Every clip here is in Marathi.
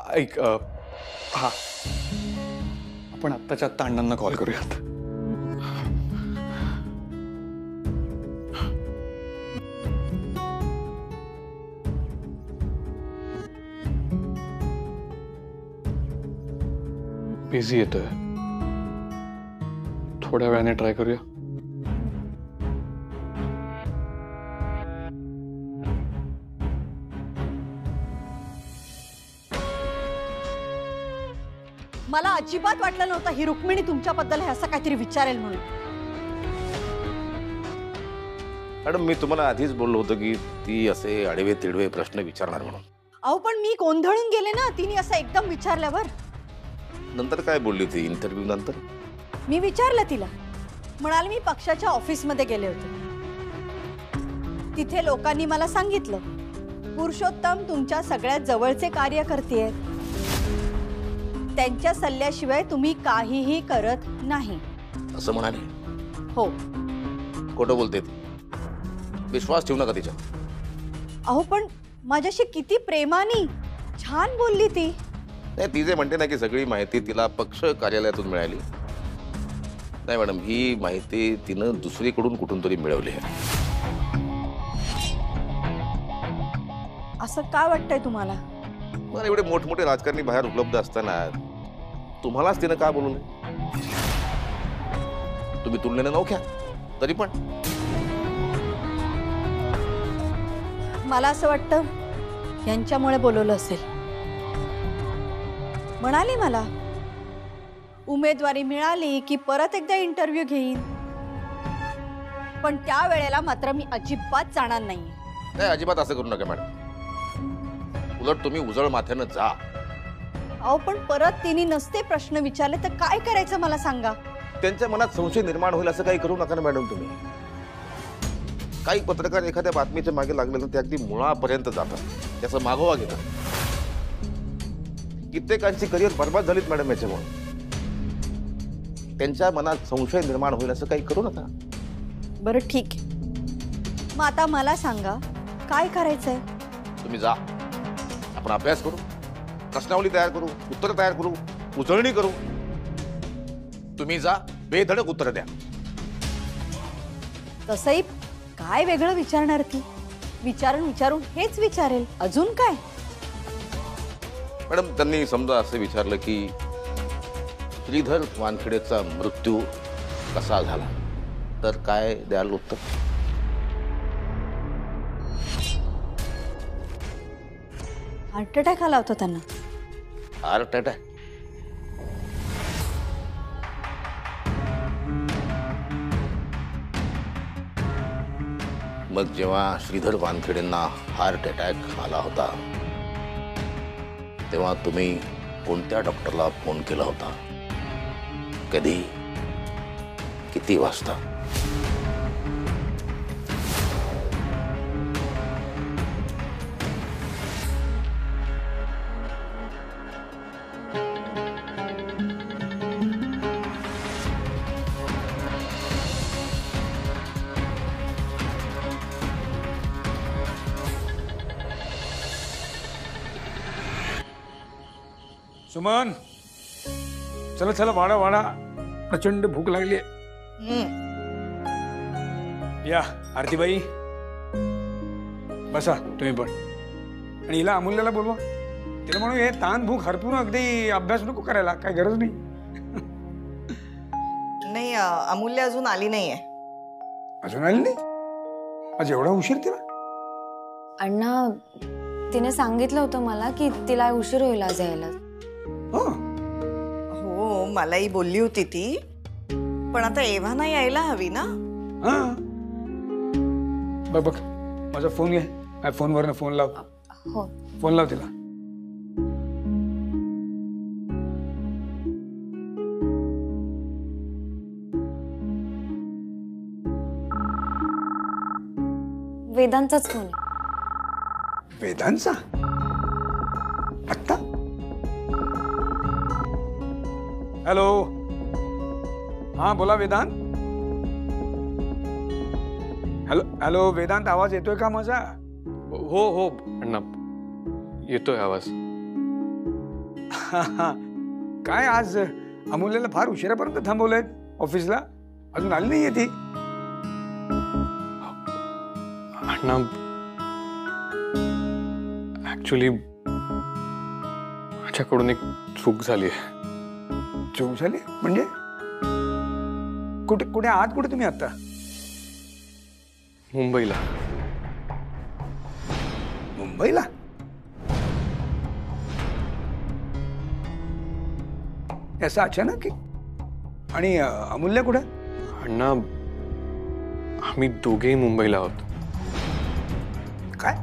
ऐक हा आपण आत्ताच्या आत्ता अण्णांना कॉल करूयात. बिझी येतोय, थोड्या वेळाने ट्राय करूया. मला अजिबात वाटलं नव्हतं ही रुक्मिणी तुमच्याबद्दल हे असं काहीतरी विचारेल म्हणून. मॅडम मी तुम्हाला आधीच बोललो होतो की ती असे आडवे तिडवे प्रश्न विचारणार म्हणून. अहो पण मी गोंधळून गेले ना तिने असं एकदम विचारल्यावर. नंतर काय बोलली ती इंटरव्ह्यू नंतर? मी विचारलं तिला, म्हणाले मी पक्षाच्या ऑफिसमध्ये गेले होते. तिथे लोकांनी मला सांगितलं पुरुषोत्तम तुमच्या सगळ्यात जवळचे कार्यकर्ते आहेत, त्यांच्या सल्ल्याशिवाय तुम्ही काहीही करत नाही असं म्हणाले. हो. खोटं बोलते ती, विश्वास ठेवू नका तिच्या. अहो पण माझ्याशी किती प्रेमाने छान बोलली ती. नाही ती जे म्हणते ना की सगळी माहिती तिला पक्ष कार्यालयातून मिळाली, नाही मॅडम ही माहिती तिनं दुसरीकडून कुठून तरी मिळवली आहे. असं काय वाटतंय तुम्हाला? मला एवढे मोठमोठे राजकारणी बाहेर उपलब्ध असताना तुम्हालाच तिनं का बोलवलं? तुम्ही तुलनेनं नवख्या तरी पण. मला असं वाटतं यांच्यामुळे बोलवलं असेल. म्हणाली मला उमेदवारी मिळाली की परत एकदा इंटरव्ह्यू घेईन, पण त्या वेळेला मात्र मी अजिबात जाणार नाहीये. नाही अजिबात असं करू नका मॅडम, उलट तुम्ही उजळ माथ्यानं जा. अहो पण परत तिने नसते प्रश्न विचारले तर काय करायचं मला सांगा. त्यांच्या मनात संशय निर्माण होईल असं काही करू नका ना मॅडम तुम्ही. काही पत्रकार एखाद्या बातमीच्या मागे लागले तर ते अगदी मुळापर्यंत जातात, त्याचा मागोवा घेतात. कित्येकांची करिअर बर्बाद झालीत मॅडम याच्यामुळे. त्यांच्या मनात संशय निर्माण होईल असं काही करू नका. बरं ठीक आहे, मग आता मला सांगा काय करायचंय. तुम्ही जा, आपण अभ्यास करू, प्रश्नावली तयार करू, उत्तर तयार करू, उजळणी करू. तुम्ही जा, बेधडक उत्तर द्या. तसंही काय वेगळं विचारणार ती? विचारून हेच विचारेल, अजून काय. मॅडम त्यांनी समजा असं विचारलं की श्रीधर वानखेडेचा मृत्यू कसा झाला, तर काय द्याल उत्तर? हार्ट अटॅक आला होता त्यांना. Heart attack? मग जेव्हा श्रीधर वानखेडेंना हार्ट अटॅक आला होता तेव्हा तुम्ही कोणत्या डॉक्टरला फोन केला होता, कधी, किती वाजता? सुमन चला चला वाडा वाडा, प्रचंड भूक लागली. या आरतीबाई बसा तुम्ही पण. आणि हिला अमूल्याला बोलवा, तिला म्हणून हे ताण भूक हरपून अगदी अभ्यास नको करायला, काय गरज नाही. नाही अमूल्य अजून आली नाहीये. अजून आली नाही? आज एवढा उशीर तिला? अण्णा तिने सांगितलं होतं मला की तिला उशीर होईल आज यायला. हो मलाही बोलली होती ती, पण आता एव्हाना यायला हवी ना. बघ बघ माझा फोन घे, काय फोनवरनं फोन लाव. हो फोन लाव तिला. वेदांचाच फोन आहे. वेदांचा? आत्ता? हॅलो, हा बोला वेदांत. हॅलो हॅलो वेदांत, आवाज येतोय का माझा? हो हो अण्णा, येतोय आवाज. काय आज अमूल्याला फार उशिरापर्यंत थांबवलंय ऑफिसला, अजून आली नाहीये ती. अण्णा ऍक्च्युली माझ्याकडून एक चूक झाली आहे. चूक झाली म्हणजे? कुठे कुठे आहात कुठे तुम्ही आता? मुंबईला. मुंबईला? असं अचानक की? आणि अमूल्य कुठे? अण्णा आम्ही दोघेही मुंबईला आहोत. काय?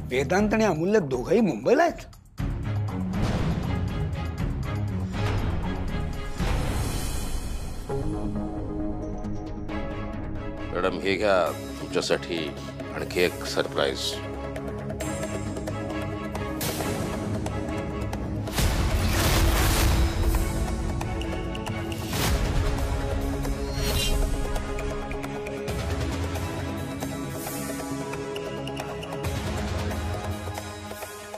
वेदांत आणि अमूल्य दोघंही मुंबईला आहेत? मॅडम हे घ्या तुमच्यासाठी आणखी एक सरप्राईज.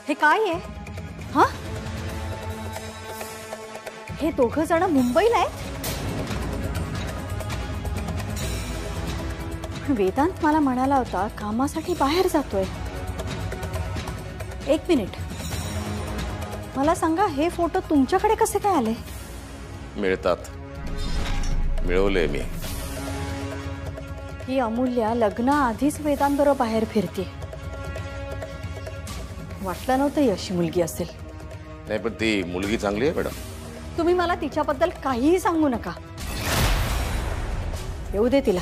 हे काय आहे? हा, हे दोघं जण मुंबईला आहेत. वेदांत मला म्हणाला होता कामासाठी बाहेर जातोय. एक मिनिट, मला सांगा हे फोटो तुमच्याकडे कसे काय आले? मिळतात, मिळवले मी. ही अमूल्या लग्नाआधीच वेदांतबरोबर बाहेर फिरते. वाटलं नव्हतं ही अशी मुलगी असेल. नाही पण ती मुलगी चांगली आहे मॅडम. तुम्ही मला तिच्याबद्दल काहीही सांगू नका. येऊ दे तिला,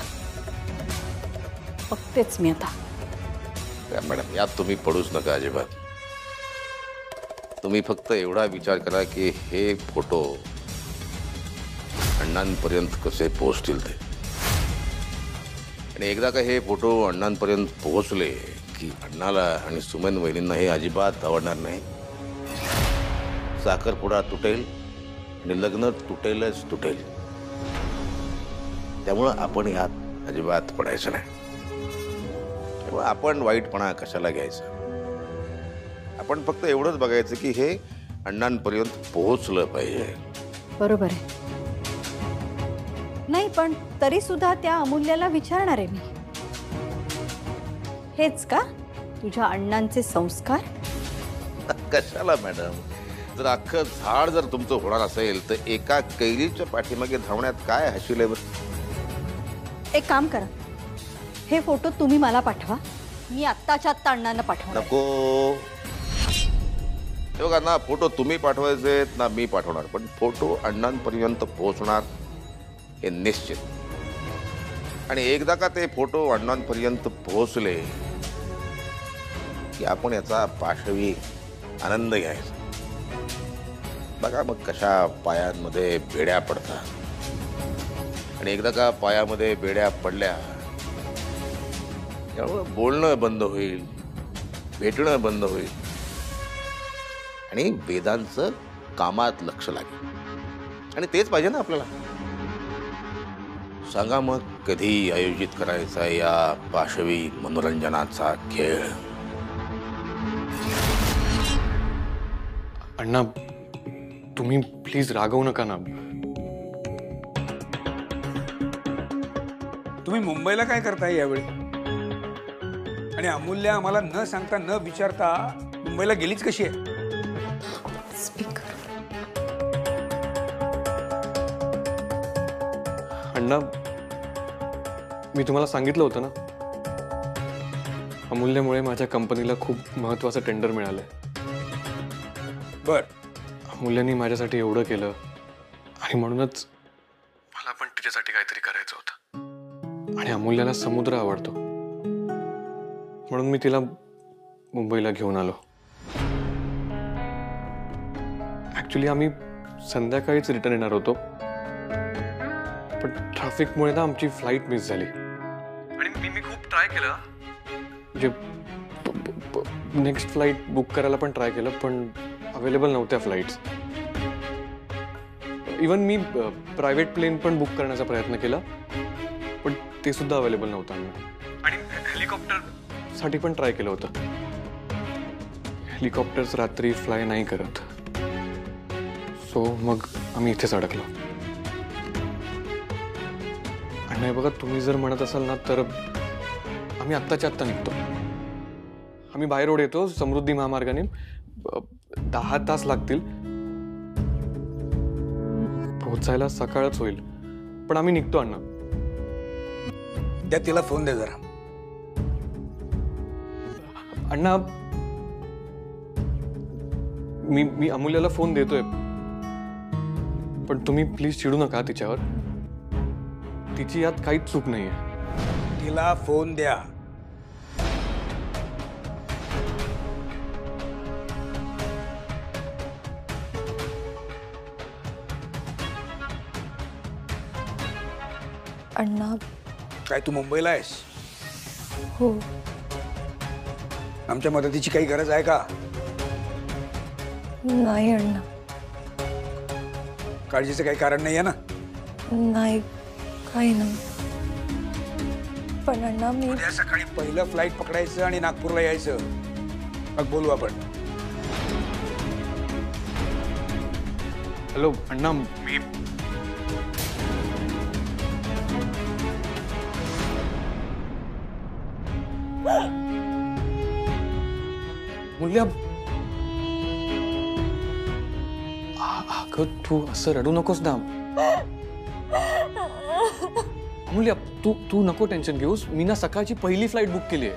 बघतेच मी आता. मॅडम यात तुम्ही पडूच नका अजिबात. तुम्ही फक्त एवढा विचार करा की हे फोटो अण्णांपर्यंत कसे पोहोचतील ते. आणि एकदा का हे फोटो अण्णांपर्यंत पोहोचले की अण्णाला आणि सुमन वहिनींना हे अजिबात आवडणार नाही. साखरपुडा तुटेल आणि लग्न तुटेलच तुटेल. त्यामुळं आपण यात अजिबात पडायचं नाही. त्यामुळे आपण वाईटपणा कशाला घ्यायचा. आपण फक्त एवढंच बघायचं की हे अण्णांपर्यंत पोहोचलं पाहिजे. बरोबर आहे. नाही पण तरी सुद्धा त्या अमूल्याला विचारणार आहे मी, हेच का तुझ्या अण्णांचे संस्कार? कशाला मॅडम, जर अख्खं झाड जर तुमचं होणार असेल तर एका कैरीच्या पाठीमागे धावण्यात काय हशील आहे बरं? एक काम करा, हे फोटो तुम्ही मला पाठवा, मी आत्ताच्या आत्ता अण्णांना पाठवणार. नको, हे बघा ना, फोटो तुम्ही पाठवायचे ना मी पाठवणार, पण फोटो अण्णांपर्यंत पोहोचणार हे निश्चित. आणि एकदा का ते फोटो अण्णांपर्यंत पोहोचले की आपण याचा पाशवी आनंद घ्यायचा. बघा मग कशा पायांमध्ये बेड्या पडतात. आणि एकदा का पायामध्ये बेड्या पडल्या त्यामुळे बोलणं बंद होईल, भेटणं बंद होईल आणि वेदांचं कामात लक्ष लागेल. आणि तेच पाहिजे ना आपल्याला. सांगा मग कधी आयोजित करायचा या पाशवी मनोरंजनाचा खेळ? अण्णा तुम्ही प्लीज रागवू नका ना. तुम्ही मुंबईला काय करताय यावेळी? आणि अमूल्य आम्हाला न सांगता न विचारता मुंबईला गेलीच कशी आहे? स्पीकर. अण्णा मी तुम्हाला सांगितलं होतं ना, अमूल्यामुळे माझ्या कंपनीला खूप महत्त्वाचं टेंडर मिळालंय. बर, अमूल्याने माझ्यासाठी एवढं केलं आणि म्हणूनच मला पण तिच्यासाठी काहीतरी करायचं होतं. आणि अमूल्याला समुद्र आवडतो म्हणून मी तिला मुंबईला घेऊन आलो. ऍक्च्युली आम्ही संध्याकाळीच रिटर्न येणार होतो, पण ट्रॅफिकमुळे ना आमची फ्लाईट मिस झाली. आणि मी खूप ट्राय केलं, म्हणजे नेक्स्ट फ्लाईट बुक करायला पण ट्राय केलं, पण अवेलेबल नव्हत्या फ्लाईट्स. इवन मी प्रायव्हेट प्लेन पण बुक करण्याचा प्रयत्न केला, पण ते सुद्धा अवेलेबल नव्हतं. आणि हेलिकॉप्टर साठी पण ट्राय केलं होतं. हेलिकॉप्टर्स रात्री फ्लाय नाही करत, सो मग आम्ही इथेच अडकलो. आणि नाही बघा, तुम्ही जर म्हणत असाल ना तर आम्ही आत्ताच्या आत्ता निघतो. आम्ही बाय रोड येतो, समृद्धी महामार्गाने. 10 तास लागतील पोहोचायला, सकाळच होईल, पण आम्ही निघतो अण्णा. त्या तिला फोन दे जरा. अण्णा मी अमूल्याला फोन देतोय, पण तुम्ही प्लीज चिडू नका तिच्यावर. तिची यात काहीच चूक नाहीये. तिला फोन द्या. अण्णा. काय तू मुंबईला आहेस? हो. आमच्या मदतीची काही गरज आहे का? नाही अण्णा, काळजीचं काही कारण नाही आहे ना? नाही, काही नाही. पण अण्णा मी उद्या सकाळी पहिलं फ्लाईट पकडायचं आणि नागपूरला यायचं. मग बोलू आपण. हॅलो अण्णा, मी मूल्या, अगं तू असं रडू नकोस ना. मूल्या, तू नको टेन्शन घेऊस. मी ना सकाळची पहिली फ्लाईट बुक केली आहे.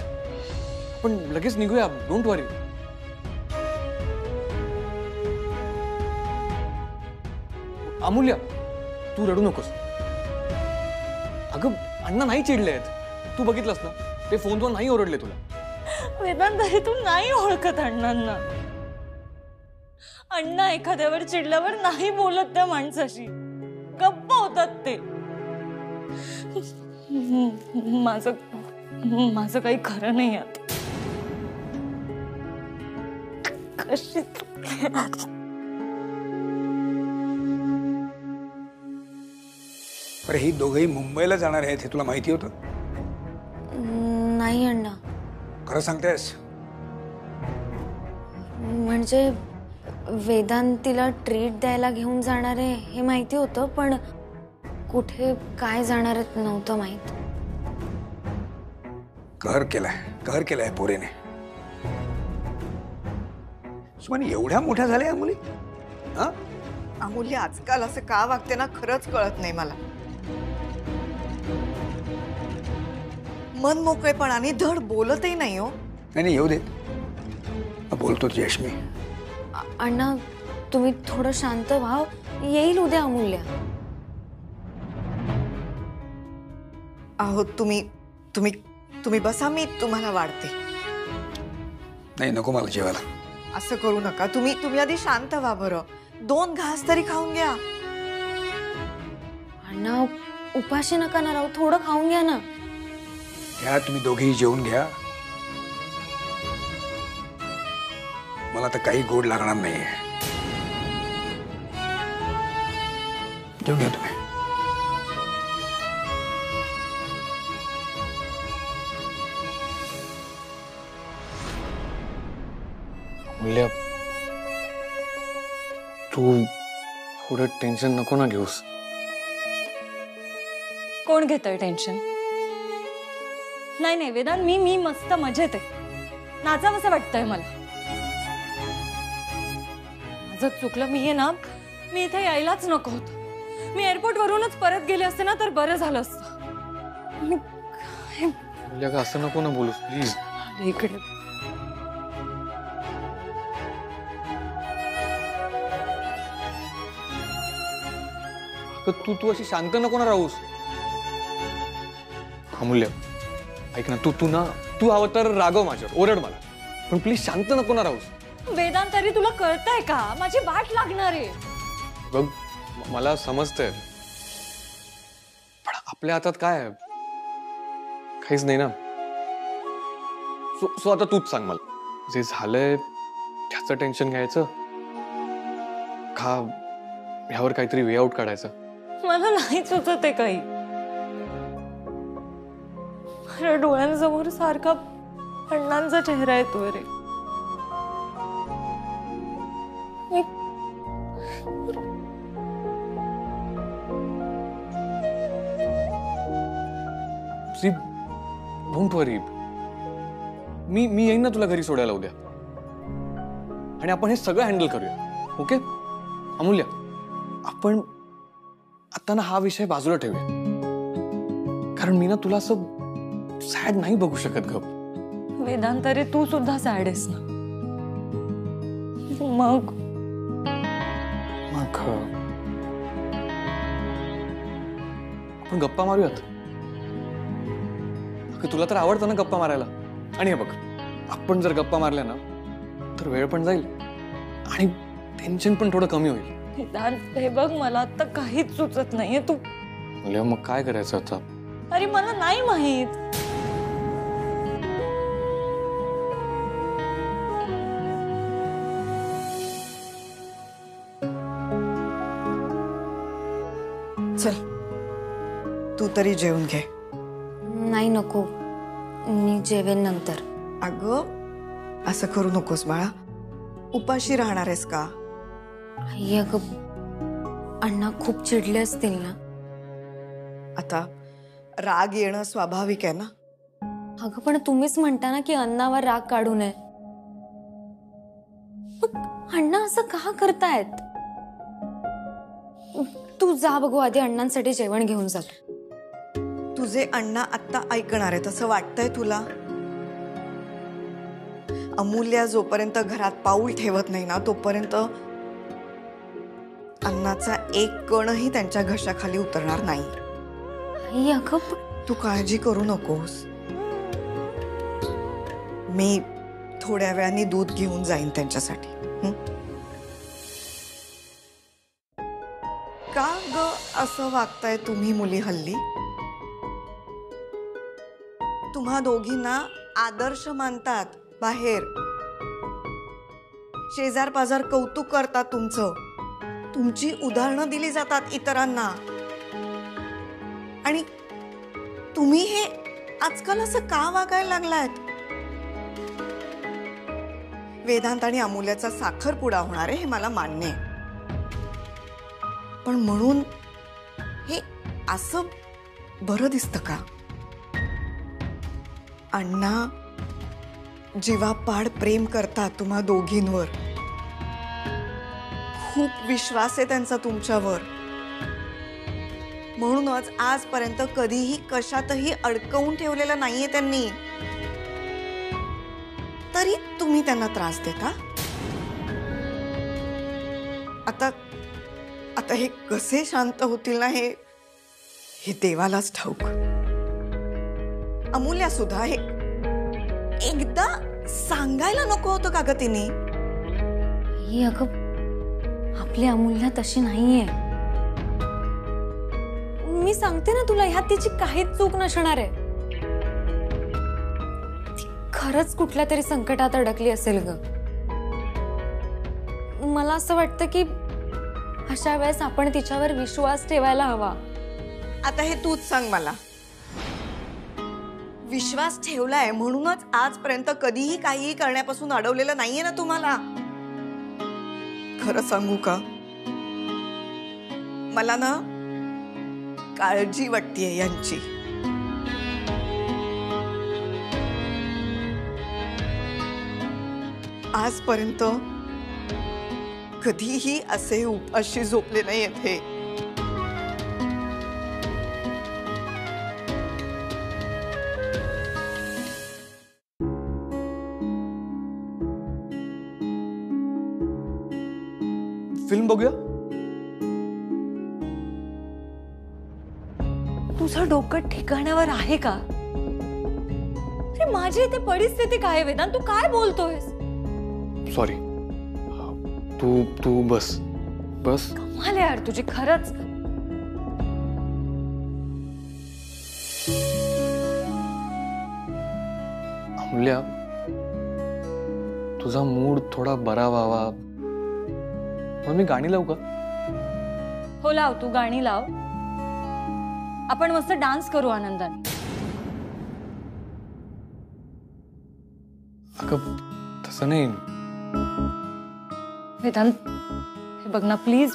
आपण लगेच निघूया, डोंट वरी. अमूल्या, तू रडू नकोस. अगं अण्णा नाही चिडले आहेत, तू बघितलंस ना, ते फोनवर नाही ओरडले तुला. वेदांत, तू नाही ओळखत अण्णांना. अण्णा एखाद्यावर चिडल्यावर नाही बोलत त्या माणसाशी, गप्प होतात ते. माझं काही खरं नाही आता. कशी अरे ही दोघंही मुंबईला जाणार आहेत हे तुला माहिती होतं? नाही अण्णा. खरं सांगतेस? म्हणजे वेदांत तिला ट्रीट द्यायला घेऊन जाणार आहे हे माहिती होतं, पण कुठे काय जाणार आहेत नव्हतं माहित. कहर केलाय पोरेने. सुमाने एवढ्या मोठ्या झाल्या मुली. हा, अमूल्य आजकाल असं का वागते ना, खरंच कळत नाही मला. मन मोकळेपणाने धड बोलतही नाही हो. नाही येऊ दे, बोलतो यश मी. अण्णा तुम्ही थोडं शांत व्हा, येईल उद्या अमूल्या. आहो तुम्ही बसा, मी तुम्हाला वाढते. नाही नको मला जेवायला. असं करू नका. तुम्ही आधी शांत व्हा बरं. 2 घास तरी खाऊन घ्या. अण्णा उपाशी नका ना राहू, थोडं खाऊन घ्या ना. घ्या तुम्ही दोघेही जेवून घ्या. मला तर काही गोड लागणार नाहीये. जेवून घ्या तुम्ही. मूल्या, तू थोडं टेन्शन नको ना घेऊस. कोण घेतोय टेन्शन? नाही वेदांत, मी मस्त मजेत आहे. नाचावंसं वाटतंय मला. माझं चुकलं. मी आहे ना, मी इथे यायलाच नको होतं. मी एअरपोर्ट वरूनच परत गेले असते ना तर बरं झालं असतं. मूल्या, असं नको ना बोलूस प्लीज. इकडे तू अशी शांत नको ना राहूस. अमूल्य ऐक ना, तू हवं तर रागव माझ्यावर, ओरड मला, पण प्लीज शांत नको ना राहूस. वेदांत, तरी तुला कळतंय का? माझी वाट लागणार आहे. बघ, मला समजतंय, पण आपल्या हातात काय आहे? काहीच नाही ना. सो आता तूच सांग मला, जे झालंय त्याचं टेन्शन घ्यायचं का ह्यावर काहीतरी वे आउट काढायचं? मला नाही सुचत आहे काही. माझ्या डोळ्यांसमोर सारखा अण्णांचा चेहरा येतोय रे. सी डोंट वरी, मी येईन ना तुला घरी सोडायला उद्या, आणि आपण हे सगळं हँडल करूया. ओके अमूल्य, आपण आता ना हा विषय बाजूला ठेवूया, कारण मी ना तुला असं सॅड नाही बघू शकत ग. वेदांत, अरे तू सुद्धा सॅड आहेस ना. मग आपण गप्पा मारूयात. तुला तर आवडतं ना गप्पा मारायला, आणि हे बघ, आपण जर गप्पा मारल्या ना तर वेळ पण जाईल आणि टेन्शन पण थोडं कमी होईल. वेदांत, हे बघ, मला आता काहीच सुचत नाहीये. तू मग काय करायचं आता? अरे मला नाही माहित. चल तू तरी जेवून घे. नाही नको, मी जेवेन नंतर. अगं असं करू नकोस बाळा, उपाशी राहणार आहेस का? आई, अगं अण्णा खूप चिडले असतील ना. आता राग येणं स्वाभाविक आहे ना. अगं पण तुम्हीच म्हणता ना की अण्णावर राग काढू नये. अण्णा असं का करतायत? तू जा बघू, आधी अण्णांसाठी जेवण घेऊन जा. तुझे अण्णा आत्ता ऐकणार आहेत असं वाटतंय तुला? अमूल्या जोपर्यंत घरात पाऊल ठेवत नाही ना तोपर्यंत अन्नाचा एक कणही त्यांच्या घशाखाली उतरणार नाही. आई, अगं तू काळजी करू नकोस. मी थोड्या वेळाने दूध घेऊन जाईन त्यांच्यासाठी. का ग असं वागताय तुम्ही मुली हल्ली? तुम्हा दोघींना आदर्श मानतात बाहेर, शेजार पाजार कौतुक करतात तुमचं, तुमची उदाहरणं दिली जातात इतरांना, आणि तुम्ही हे आजकाल असं का वागायला लागलायत? वेदांत आणि अमूल्याचा साखरपुडा होणार आहे हे मला मान्य आहे, पण म्हणून हे असं बरं दिसतं का? अण्णा जीवापाड प्रेम करतात तुम्हा दोघींवर, खूप विश्वास आहे त्यांचा तुमच्यावर, म्हणूनच आजपर्यंत कधीही कशातही अडकवून ठेवलेलं नाहीये त्यांनी. तरी तुम्ही त्यांना त्रास देता. आता आता हे कसे शांत होतील ना हे देवालाच ठाऊक. अमूल्या सुद्धा हे एकदा सांगायला नको होतं का ग तिने? अगं आपली अमूल्य तशी नाहीये. मी सांगते ना तुला, ह्यात तिची काहीच चूक नसणार आहे. ती खरंच कुठल्या तरी संकटात अडकली असेल ग. मला असं वाटतं की अशा वेळेस आपण तिच्यावर विश्वास ठेवायला हवा. आता हे तूच सांग मला. विश्वास ठेवलाय म्हणूनच आजपर्यंत कधीही काहीही करण्यापासून अडवलेलं नाहीये ना तुम्हाला. खरं सांगू का, मला ना काळजी वाटतेय यांची. आजपर्यंत कधीही असे उपाशी झोपले नाहीयेत हे. फिल्म बघूया. तुझं डोकं ठिकाणावर आहे का? अरे माझी इथे परिस्थिती काय वेदांत, तू काय बोलतोयस? सॉरी, तू बस बस. कमाल आहे यार तुझी खरंच. अमूल्या, तुझा मूड थोडा बरा व्हावा म्हणून मी गाणी लावू का? हो लाव, तू गाणी लाव. आपण मस्त डान्स करू आनंदाने. अगं तसं नाही वेदांत, बघ ना प्लीज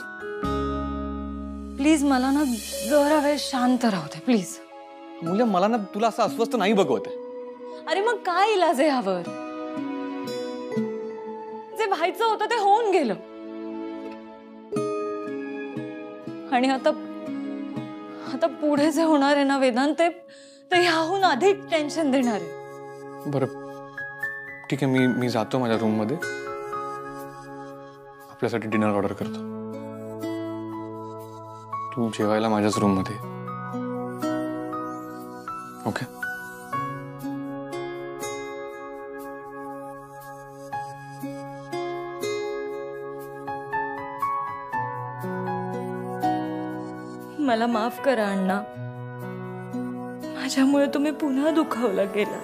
प्लीज मला ना जरा वेळ शांत राहू दे प्लीज. अमूल्य मला ना तुला असं अस्वस्थ नाही बघवत आहे. अरे मग काय इलाज आहे यावर? जे व्हायचं होतं ते होऊन गेलं आणि आता आता पुढे जे होणार आहे ना वेदांत ते ह्याहून अधिक टेन्शन देणार आहे. बरं ठीक आहे, मी जातो माझ्या रूम मध्ये, आपल्यासाठी डिनर ऑर्डर करतो. तू जेवायला माझ्याच रूम मध्ये. ओके. मला माफ करा अण्णा, माझ्यामुळे तुम्ही पुन्हा दुखावला गेला.